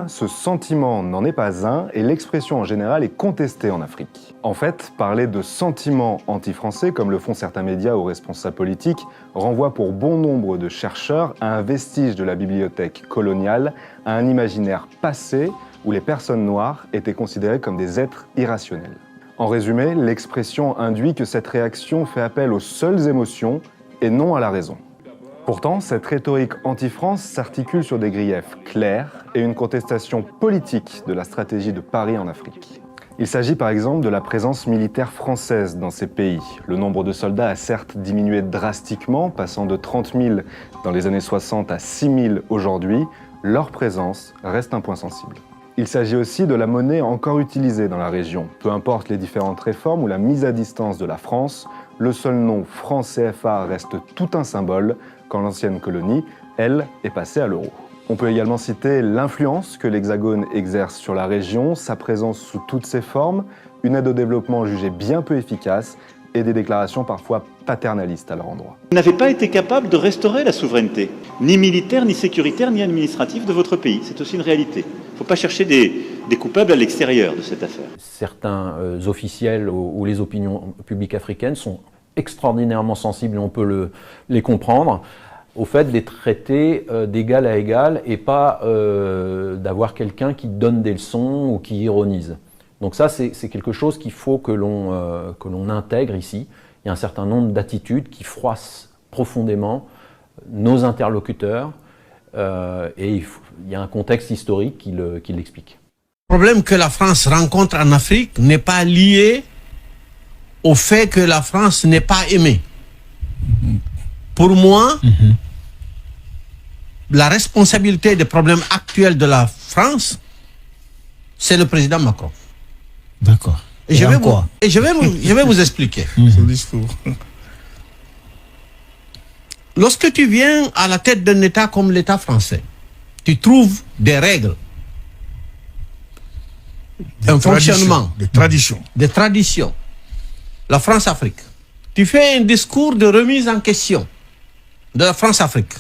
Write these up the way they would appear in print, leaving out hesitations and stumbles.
Ce sentiment n'en est pas un et l'expression en général est contestée en Afrique. En fait, parler de sentiment anti-français, comme le font certains médias ou responsables politiques, renvoie pour bon nombre de chercheurs à un vestige de la bibliothèque coloniale, à un imaginaire passé où les personnes noires étaient considérées comme des êtres irrationnels. En résumé, l'expression induit que cette réaction fait appel aux seules émotions et non à la raison. Pourtant, cette rhétorique anti-France s'articule sur des griefs clairs et une contestation politique de la stratégie de Paris en Afrique. Il s'agit par exemple de la présence militaire française dans ces pays. Le nombre de soldats a certes diminué drastiquement, passant de 30 000 dans les années 60 à 6 000 aujourd'hui. Leur présence reste un point sensible. Il s'agit aussi de la monnaie encore utilisée dans la région. Peu importe les différentes réformes ou la mise à distance de la France, le seul nom franc CFA reste tout un symbole, quand l'ancienne colonie, elle, est passée à l'euro. On peut également citer l'influence que l'Hexagone exerce sur la région, sa présence sous toutes ses formes, une aide au développement jugée bien peu efficace et des déclarations parfois paternalistes à leur endroit. Vous n'avez pas été capable de restaurer la souveraineté, ni militaire, ni sécuritaire, ni administrative de votre pays. C'est aussi une réalité. Il ne faut pas chercher des coupables à l'extérieur de cette affaire. Certains officiels ou les opinions publiques africaines sont extraordinairement sensibles, et on peut les comprendre, au fait de les traiter d'égal à égal et pas d'avoir quelqu'un qui donne des leçons ou qui ironise. Donc ça, c'est quelque chose qu'il faut que l'on intègre ici. Il y a un certain nombre d'attitudes qui froissent profondément nos interlocuteurs et il y a un contexte historique qui l'explique. Le problème que la France rencontre en Afrique n'est pas lié au fait que la France n'est pas aimée. Pour moi, la responsabilité des problèmes actuels de la France, c'est le président Macron. D'accord. Et je vais vous expliquer. Son discours. Lorsque tu viens à la tête d'un État comme l'État français, tu trouves des règles, un fonctionnement, des traditions. La France-Afrique. Tu fais un discours de remise en question de la France-Afrique.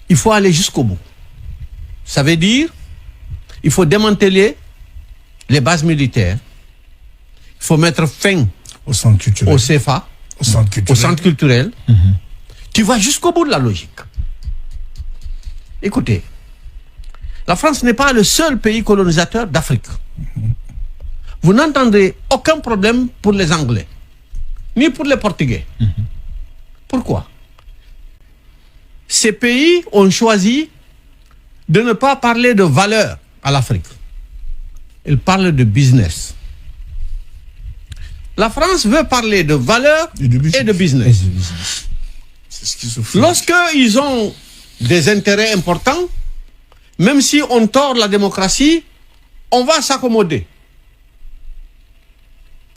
Il faut aller jusqu'au bout. Ça veut dire, il faut démanteler les bases militaires. Il faut mettre fin au centre culturel. Au CFA, au centre culturel. Tu vas jusqu'au bout de la logique. Écoutez, la France n'est pas le seul pays colonisateur d'Afrique. Vous n'entendrez aucun problème pour les Anglais, ni pour les Portugais. Pourquoi? Ces pays ont choisi de ne pas parler de valeurs à l'Afrique. Ils parlent de business. La France veut parler de valeurs et de business. Lorsqu'ils ont des intérêts importants, même si on tord la démocratie, on va s'accommoder.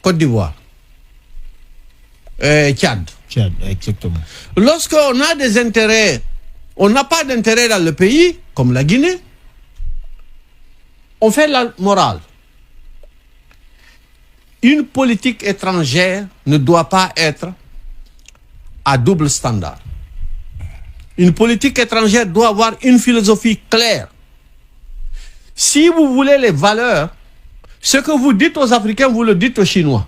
Côte d'Ivoire, Tchad. Tchad, exactement. Lorsqu'on a des intérêts, on n'a pas d'intérêt dans le pays, comme la Guinée, on fait la morale. Une politique étrangère ne doit pas être à double standard. Une politique étrangère doit avoir une philosophie claire. Si vous voulez les valeurs, ce que vous dites aux Africains, vous le dites aux Chinois.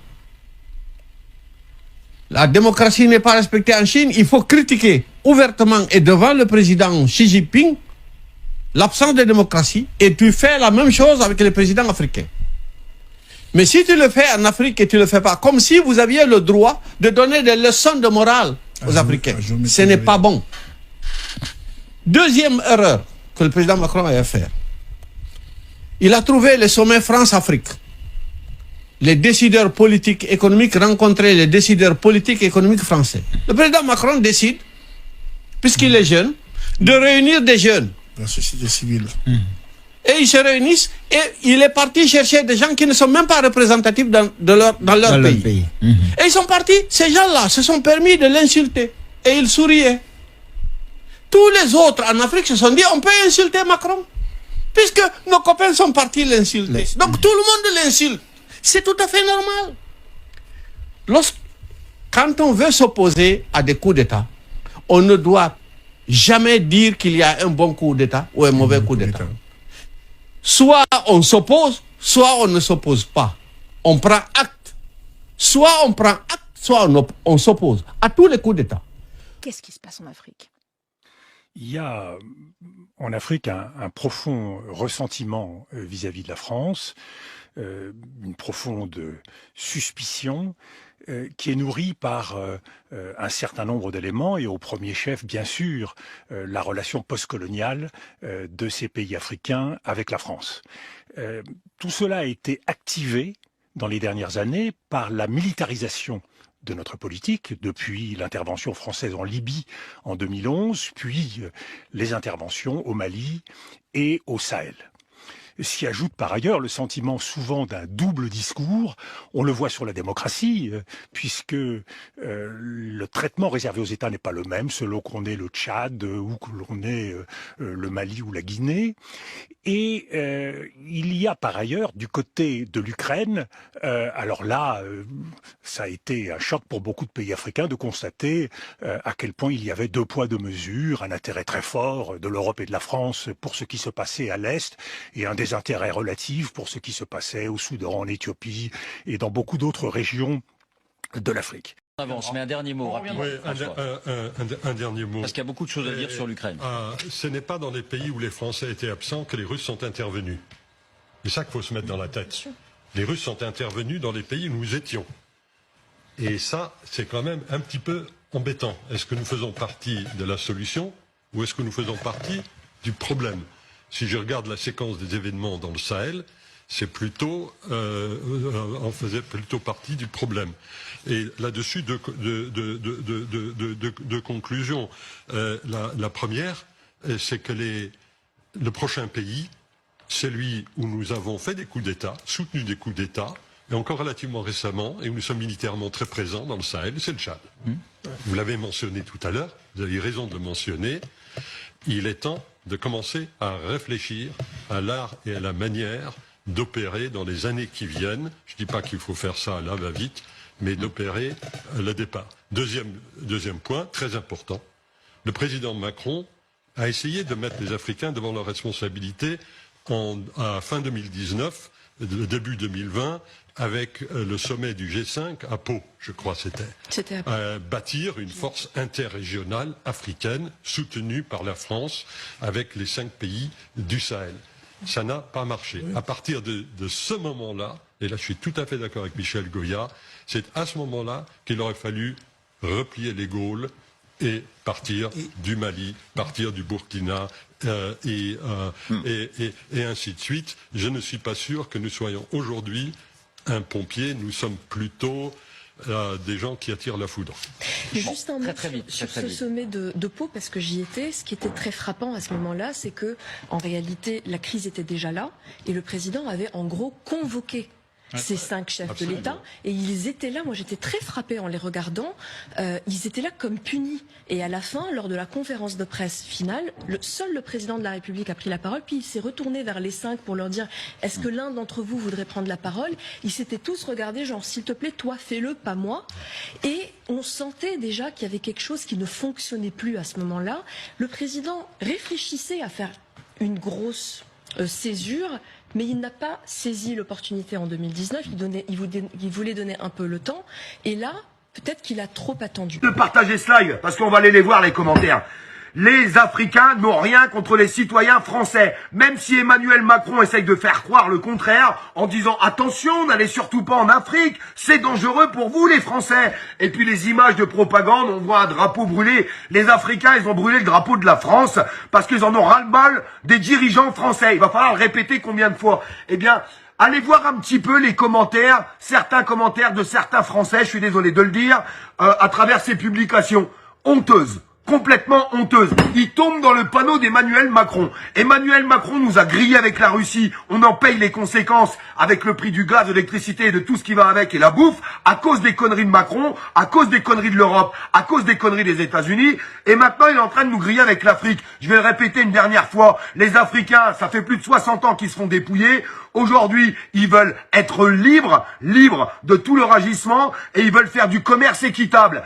La démocratie n'est pas respectée en Chine, il faut critiquer ouvertement et devant le président Xi Jinping l'absence de démocratie et tu fais la même chose avec les présidents africains. Mais si tu le fais en Afrique et tu ne le fais pas, comme si vous aviez le droit de donner des leçons de morale aux Africains, ce n'est pas bon. Deuxième erreur que le président Macron a fait. Il a trouvé le sommet France-Afrique. Les décideurs politiques et économiques rencontraient les décideurs politiques et économiques français. Le président Macron décide, puisqu'il est jeune, de réunir des jeunes. La société civile. Et ils se réunissent et il est parti chercher des gens qui ne sont même pas représentatifs dans leur pays. Et ils sont partis, ces gens-là se sont permis de l'insulter. Et ils souriaient. Tous les autres en Afrique se sont dit, on peut insulter Macron. Puisque nos copains sont partis l'insulter. Donc tout le monde l'insulte. C'est tout à fait normal. Quand on veut s'opposer à des coups d'État, on ne doit jamais dire qu'il y a un bon coup d'État ou un mauvais coup d'État. Soit on s'oppose, soit on ne s'oppose pas. On prend acte. Soit on prend acte, soit on s'oppose à tous les coups d'État. Qu'est-ce qui se passe en Afrique? Il y a en Afrique un profond ressentiment vis-à-vis de la France, une profonde suspicion qui est nourrie par un certain nombre d'éléments et au premier chef, bien sûr, la relation postcoloniale de ces pays africains avec la France. Tout cela a été activé dans les dernières années par la militarisation de notre politique, depuis l'intervention française en Libye en 2011, puis les interventions au Mali et au Sahel. S'y ajoute par ailleurs le sentiment souvent d'un double discours. On le voit sur la démocratie, puisque le traitement réservé aux États n'est pas le même selon qu'on est le Tchad ou que l'on est le Mali ou la Guinée. Et il y a par ailleurs du côté de l'Ukraine, alors là, ça a été un choc pour beaucoup de pays africains de constater à quel point il y avait deux poids deux mesures, un intérêt très fort de l'Europe et de la France pour ce qui se passait à l'Est et un désintérêt relatif pour ce qui se passait au Soudan, en Éthiopie et dans beaucoup d'autres régions de l'Afrique. Avance, mais un dernier mot rapidement. Oui, un dernier mot. Parce qu'il y a beaucoup de choses à dire sur l'Ukraine. Ce n'est pas dans les pays où les Français étaient absents que les Russes sont intervenus. C'est ça qu'il faut se mettre dans la tête. Les Russes sont intervenus dans les pays où nous étions. Et ça, c'est quand même un petit peu embêtant. Est-ce que nous faisons partie de la solution ou est-ce que nous faisons partie du problème? Si je regarde la séquence des événements dans le Sahel, c'est plutôt, on faisait plutôt partie du problème. Et là-dessus, deux conclusions. La première, c'est que le prochain pays, celui où nous avons fait des coups d'État, soutenu des coups d'État, et encore relativement récemment, et où nous sommes militairement très présents dans le Sahel, c'est le Tchad. Vous l'avez mentionné tout à l'heure, vous avez raison de le mentionner. Il est temps de commencer à réfléchir à l'art et à la manière d'opérer dans les années qui viennent. Je ne dis pas qu'il faut faire ça à la va-vite, mais d'opérer le départ. Deuxième point, très important, le président Macron a essayé de mettre les Africains devant leurs responsabilités à fin 2019, début 2020, avec le sommet du G5 à Pau, je crois c'était. Bâtir une force interrégionale africaine soutenue par la France avec les 5 pays du Sahel. Ça n'a pas marché. À partir de ce moment-là, et là je suis tout à fait d'accord avec Michel Goya, c'est à ce moment-là qu'il aurait fallu replier les Gaules et partir du Mali, partir du Burkina et ainsi de suite. Je ne suis pas sûr que nous soyons aujourd'hui un pompier, nous sommes plutôt des gens qui attirent la foudre. Juste un mot sur ce sommet de Pau, parce que j'y étais. Ce qui était très frappant à ce moment-là, c'est que, en réalité, la crise était déjà là, et le président avait en gros convoqué ces 5 chefs de l'État, et ils étaient là, moi j'étais très frappée en les regardant, ils étaient là comme punis. Et à la fin, lors de la conférence de presse finale, seul le président de la République a pris la parole, puis il s'est retourné vers les 5 pour leur dire « Est-ce que l'un d'entre vous voudrait prendre la parole ?» Ils s'étaient tous regardés genre « S'il te plaît, toi fais-le, pas moi ». Et on sentait déjà qu'il y avait quelque chose qui ne fonctionnait plus à ce moment-là. Le président réfléchissait à faire une grosse césure, mais il n'a pas saisi l'opportunité en 2019, il voulait donner un peu le temps, et là, peut-être qu'il a trop attendu. De partager ce live, parce qu'on va aller les voir les commentaires. Les Africains n'ont rien contre les citoyens français, même si Emmanuel Macron essaye de faire croire le contraire en disant « Attention, n'allez surtout pas en Afrique, c'est dangereux pour vous les Français ». Et puis les images de propagande, on voit un drapeau brûlé. Les Africains, ils ont brûlé le drapeau de la France parce qu'ils en ont ras-le-bol des dirigeants français. Il va falloir le répéter combien de fois? Eh bien, allez voir un petit peu les commentaires, certains commentaires de certains Français, je suis désolé de le dire, à travers ces publications honteuses. Complètement honteuse. Il tombe dans le panneau d'Emmanuel Macron. Emmanuel Macron nous a grillé avec la Russie. On en paye les conséquences avec le prix du gaz, de l'électricité et de tout ce qui va avec et la bouffe à cause des conneries de Macron, à cause des conneries de l'Europe, à cause des conneries des États-Unis. Et maintenant, il est en train de nous griller avec l'Afrique. Je vais le répéter une dernière fois. Les Africains, ça fait plus de 60 ans qu'ils se font dépouiller. Aujourd'hui, ils veulent être libres de tout leur agissement et ils veulent faire du commerce équitable.